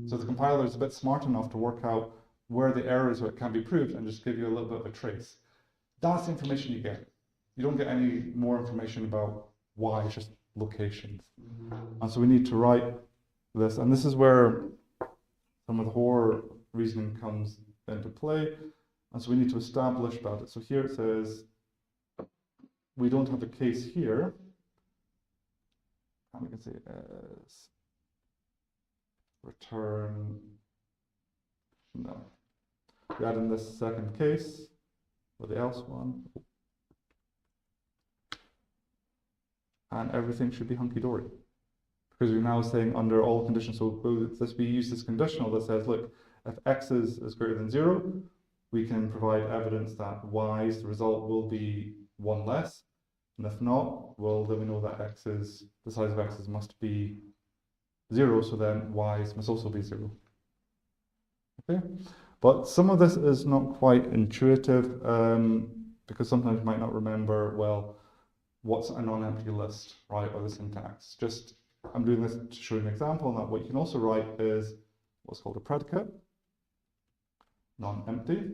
So the compiler is a bit smart enough to work out where the errors where it can be proved and just give you a little bit of a trace. That's the information you get. You don't get any more information about why, it's just locations. And so we need to write this, and this is where some of the Hoare reasoning comes into play. And so we need to establish about it. So here it says, we don't have a case here. And we can say as return, no. We add in this second case, or the else one. And everything should be hunky-dory. Because we're now saying under all conditions, so we use this conditional that says, look, if x is greater than 0, we can provide evidence that y's the result will be 1 less. And if not, well, then we know that the size of x's must be 0, so then y's must also be 0. Okay? But some of this is not quite intuitive, because sometimes you might not remember, well, what's a non-empty list, right, or the syntax. Just, I'm doing this to show you an example, and that what you can also write is what's called a predicate, non-empty,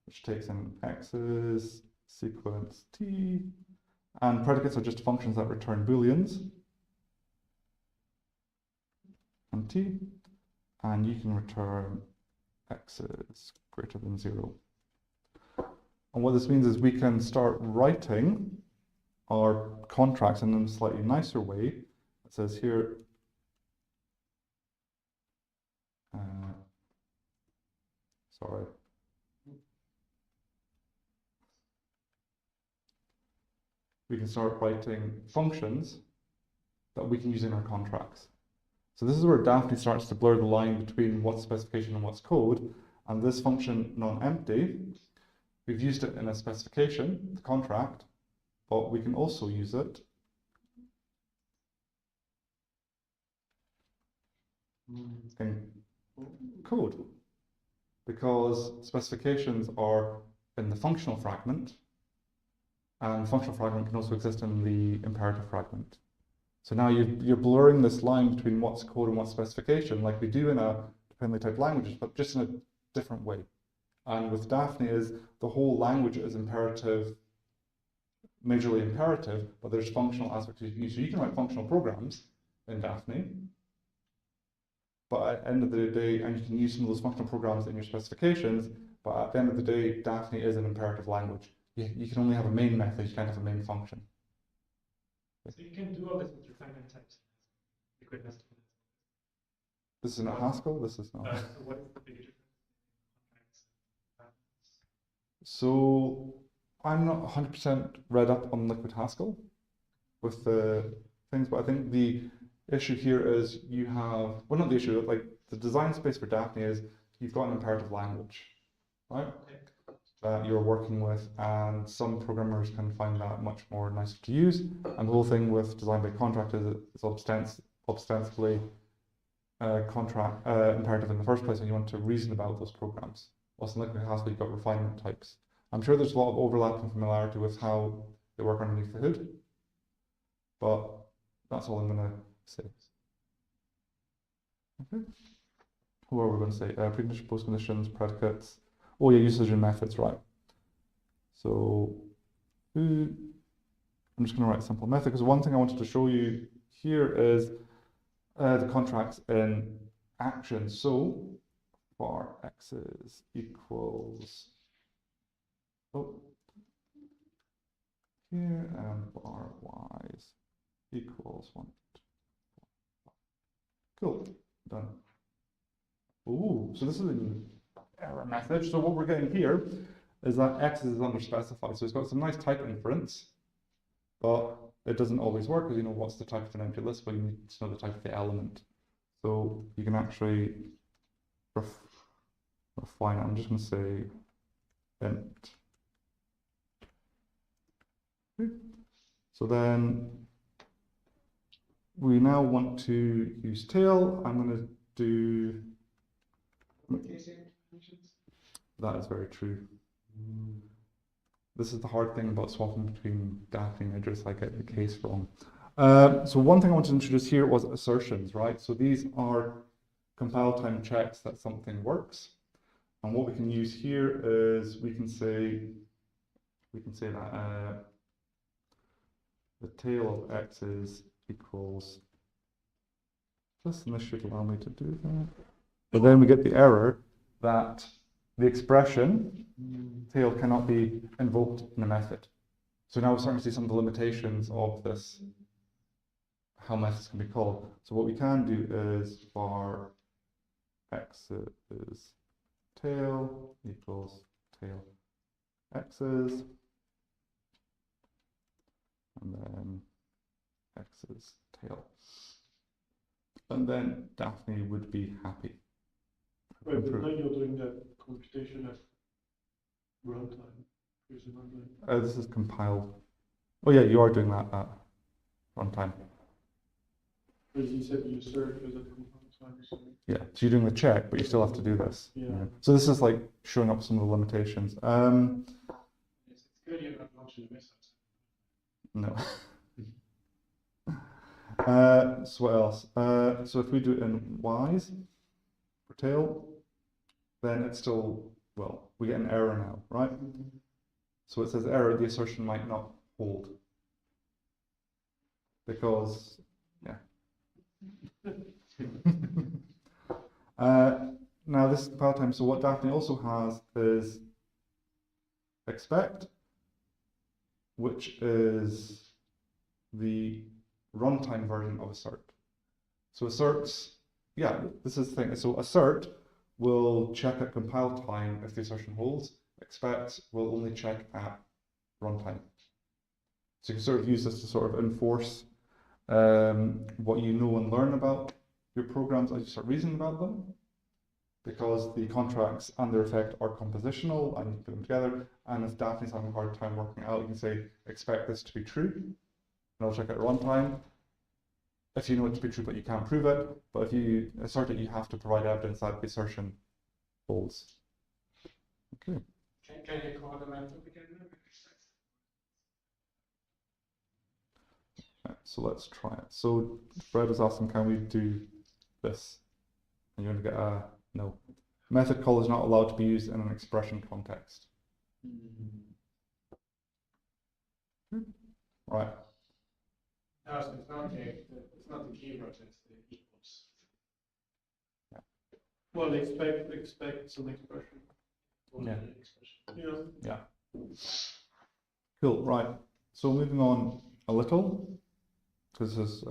which takes in x's, sequence t, and predicates are just functions that return booleans, and t, and you can return x is greater than 0. And what this means is we can start writing our contracts in a slightly nicer way. It says here, sorry. We can start writing functions that we can use in our contracts. So this is where Dafny starts to blur the line between what's specification and what's code. And this function non-empty, we've used it in a specification, the contract, but we can also use it in code, because specifications are in the functional fragment, and functional fragment can also exist in the imperative fragment. So now you're blurring this line between what's code and what's specification, like we do in a dependently typed languages, but just in a different way. And with Dafny is the whole language is imperative, majorly imperative, but there's functional aspects you can use. So you can write functional programs in Dafny, but at the end of the day, and you can use some of those functional programs in your specifications, but at the end of the day, Dafny is an imperative language. You can only have a main method, you can't have a main function. So you can do all this with refinement types. Liquid nested. This is not Haskell, this is not. So what is the big difference in contracts? So I'm not 100% read up on Liquid Haskell with the things, but I think the issue here is you have, well, not the issue, like the design space for Dafny is you've got an imperative language, right? Okay. That you're working with, and some programmers can find that much more nicer to use. And the whole thing with design by contract is it's ostensibly imperative in the first place, and you want to reason about those programs. Whilst in Liquid Haskell, you've got refinement types. I'm sure there's a lot of overlap and familiarity with how they work underneath the hood, but that's all I'm going to say. Okay. What are we going to say? Precondition, postconditions, predicates. Oh yeah, usage and methods, right. So I'm just going to write a simple method, because one thing I wanted to show you here is the contracts in action. So var x's equals, here, and var y's equals 1. Cool, done. Ooh, so this is a new error message. So what we're getting here is that x is underspecified. So it's got some nice type inference, but it doesn't always work, because you know what's the type of an empty list, but you need to know the type of the element. So you can actually refine it. I'm just going to say int. Okay. So then we now want to use tail. I'm going to do. That is very true. This is the hard thing about swapping between Dafny and Idris. I get the case wrong. So one thing I want to introduce here was assertions, right? So these are compile time checks that something works. And what we can use here is we can say that the tail of x's equals this, and this should allow me to do that. But then we get the error that the expression tail cannot be invoked in a method. So now we're starting to see some of the limitations of this, how methods can be called. So what we can do is var x is tail equals tail x's, and then x's tail. And then Dafny would be happy. Right, but now you're doing that computation at runtime, presumably. This is compiled. Oh yeah, you are doing that at runtime. But you said you assert because at compile time, so. Yeah, so you're doing the check, but you still have to do this. Yeah. So this is like showing up some of the limitations. It's good you're not launching a message. No. So what else? So if we do it in y's for tail, then it's still, well, we get an error now, right? So it says error, the assertion might not hold. Because, yeah. Now this is compile time, so what Dafny also has is expect, which is the runtime version of assert. So asserts, yeah, this is the thing. So assert will check at compile time if the assertion holds. Expect will only check at runtime. So you can sort of use this to sort of enforce what you know and learn about your programs as you start reasoning about them, because the contracts and their effect are compositional and you put them together. And if Daphne's having a hard time working out, you can say expect this to be true, and I'll check at runtime. If you know it to be true but you can't prove it, but if you assert it, you have to provide evidence that the assertion holds. Okay. Can you call the method again? Right, so let's try it. So Brad was asking, can we do this? And you're going to get a no. Method call is not allowed to be used in an expression context. Right. No, so it's not the keyword, it's the equals. Yeah. Well, expect some expression. Yeah. Yeah. Yeah. Cool. Right. So moving on a little, because this is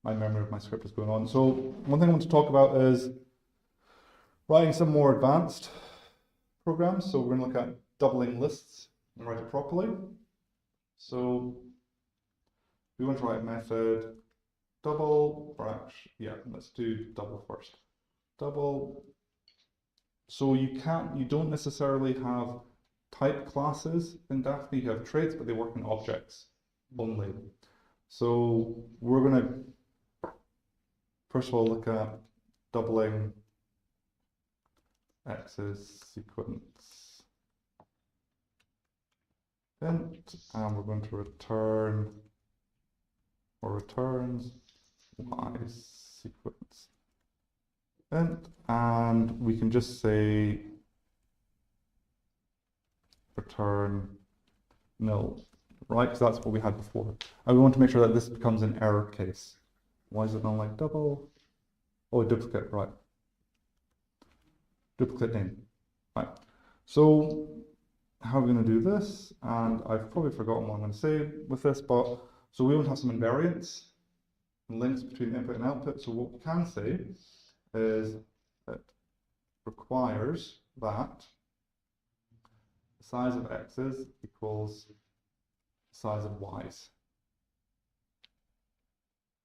my memory of my script is going on. So one thing I want to talk about is writing some more advanced programs. So we're going to look at doubling lists and write it properly. So we want to write a method double, or actually, yeah, let's do double first. Double. So you don't necessarily have type classes in Dafny. You have traits, but they work in objects only. So we're going to first of all look at doubling x's sequence int, and we're going to return or returns y's sequence int, and we can just say return null, right? Because that's what we had before. And we want to make sure that this becomes an error case. Why is it not like double? Oh, duplicate, right. Duplicate name, right. So how are we going to do this? And I've probably forgotten what I'm going to say with this, but so we want to have some invariants and links between input and output. So what we can say is it requires that the size of x's equals the size of y's.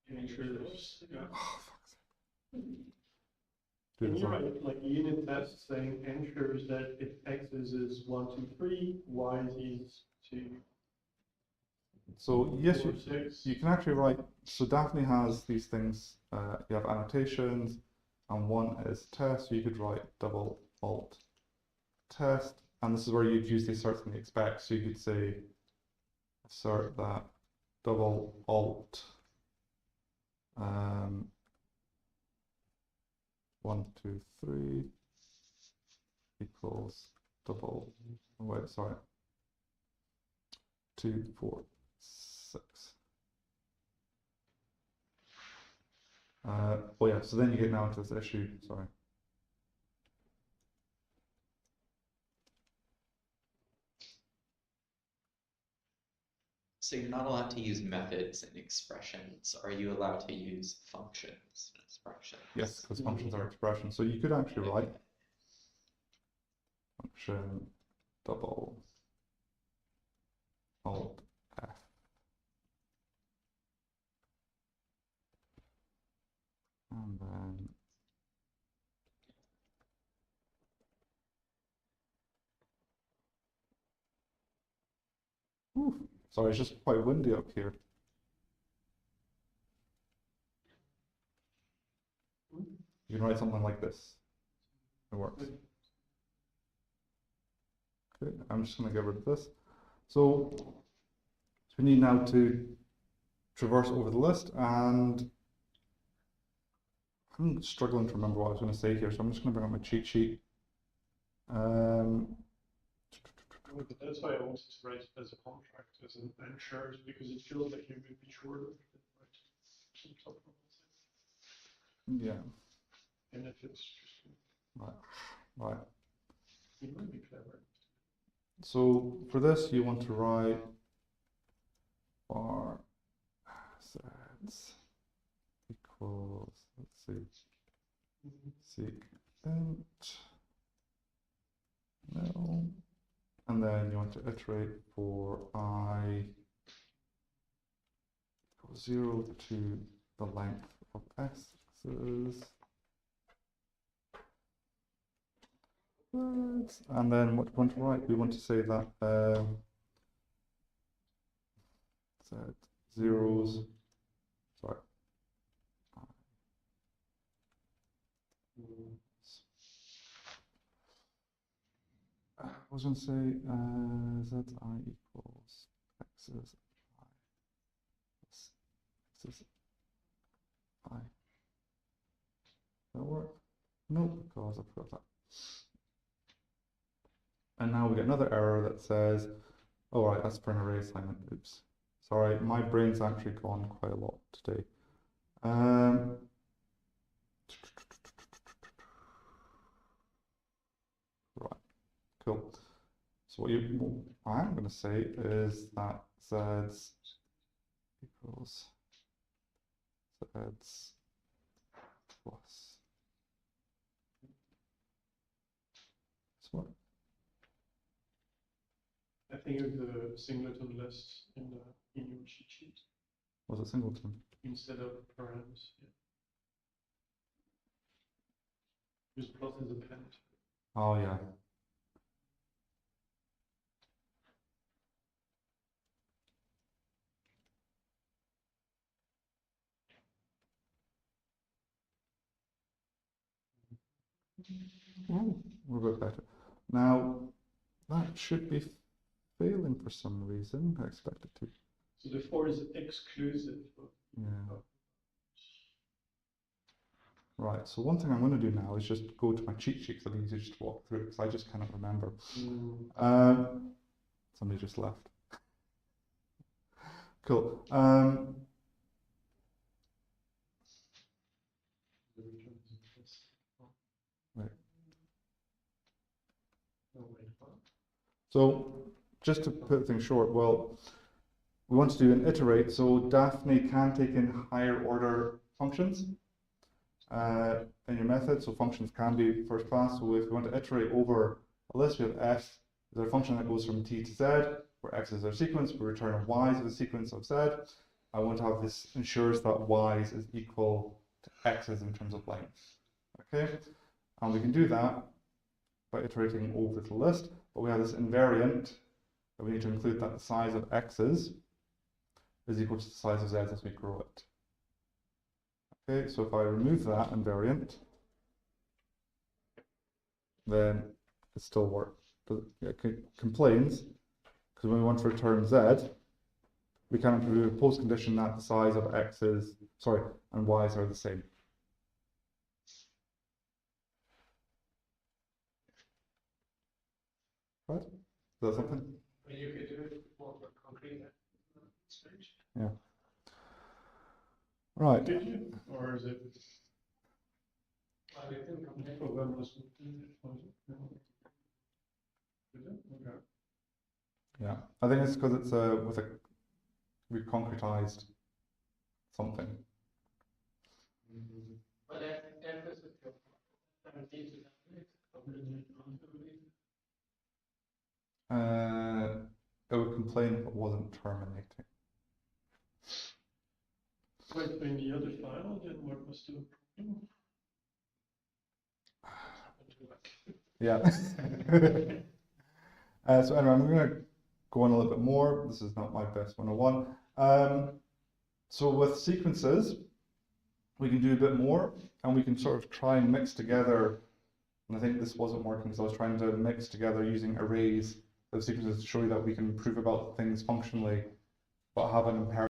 Ensures, yeah. Oh, fuck's sake. Can you write like a unit test saying ensures that if x's is 1, 2, 3, y's is 2, So yes, 4, 6. you can actually write, so Dafny has these things, you have annotations, and one is test, so you could write double alt test, and this is where you'd use the asserts and the expect, so you could say assert that double alt 1, 2, 3 equals double, oh wait, sorry, 2, 4, 6. Oh yeah, so then you get now into this issue, sorry. So you're not allowed to use methods and expressions. Are you allowed to use functions and expressions? Yes, because functions are expressions. So you could actually write function double alt F. And then sorry, it's just quite windy up here. You can write something like this. It works. Okay, I'm just going to get rid of this. So we need now to traverse over the list, and I'm struggling to remember what I was going to say here, so I'm just going to bring up my cheat sheet. But that's why I wanted to write it as a contract, as an ensures, because it feels like you would be shorter. Yeah. And if it's just Right. you might be clever. So for this, you want to write var assets equals, let's see, seek int no, and then you want to iterate for I equals 0 to the length of x's. And then what we want to write, we want to say that set zeros, sorry, I was going to say zi equals x's I plus x's I. That work? No, because I forgot that. And now we get another error that says, oh right, that's for an array assignment. Oops. Sorry, my brain's actually gone quite a lot today. Right, cool. So what I'm going to say is that z equals z plus this one. I think of the singleton list in your cheat sheet Was it singleton? instead of params. Yeah. Because plus is append. Oh yeah. We're a bit better. Now that should be failing for some reason. I expect it to. So the 4 is exclusive. Yeah. Right, so one thing I'm going to do now is just go to my cheat sheet, because it'll be easier just to walk through it, because I just cannot remember. Somebody just left. Cool. Right. So just to put things short, well, we want to do an iterate, so Dafny can take in higher order functions in your method, so functions can be first class. So if we want to iterate over a list, we have f is a function that goes from t to z, where x is our sequence, we return a y to the sequence of z. I want to have this ensures that y's is equal to x's in terms of length. Okay, and we can do that by iterating over the list, but we have this invariant that we need to include that the size of x's is equal to the size of z as we grow it. Okay, so if I remove that invariant, then it still works. It complains because when we want to return z, we can do a post condition that the size of x's, sorry, and y's are the same. Right? Is that something? You could do it more concrete. Yeah. Right. Did you, or is it? Well, it didn't come Oh, that must have been it, was it? No. Did it? Okay. Yeah. I think it's because it's we've concretized something. But that is a It would complain if it wasn't terminating. Wait, in the other file, then what was the problem? Yeah. So anyway, I'm going to go on a little bit more. This is not my best 101. So with sequences, we can do a bit more, and we can sort of try and mix together. And I think this wasn't working, so I was trying to mix together using arrays of sequences to show you that we can prove about things functionally, but have an imperative.